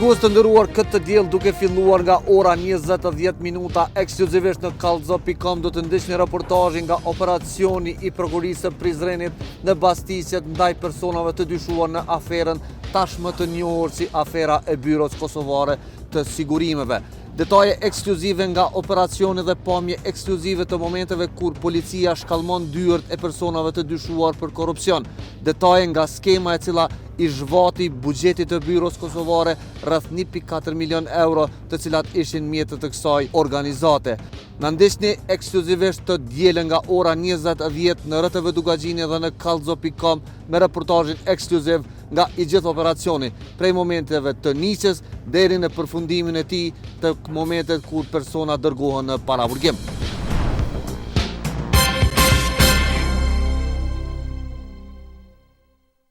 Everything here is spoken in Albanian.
Shikues të nderuar, këtë diell duke filluar nga ora 20:10 ekskluzivisht në kallxo.com do të ndiqni reportazhin nga operacioni i prokurisë së Prizrenit në Bastisjet ndaj personave të dyshuar në aferën tashmë të njohur si afera e Byros Kosovare të Sigurimeve. Detaje ekskluzive nga operacioni dhe pamje ekskluzive të momenteve kur policia shkallmon dyert e personave të dyshuar për korrupsion. Detaje nga skema e cila i zhvati buxhetit të Byros Kosovare rreth 1.4 milion euro, të cilat ishin mjetët të kësaj organizate. Na ndiqni ekskluzivisht të dielën nga ora 20:10 në RTV Dugagjini dhe në kallxo.com me reportazhin ekskluziv nga i gjithë operacioni, prej momenteve të nisjes deri në përfundimin e tij, të momentet kur persona dërgohen në paraburgim.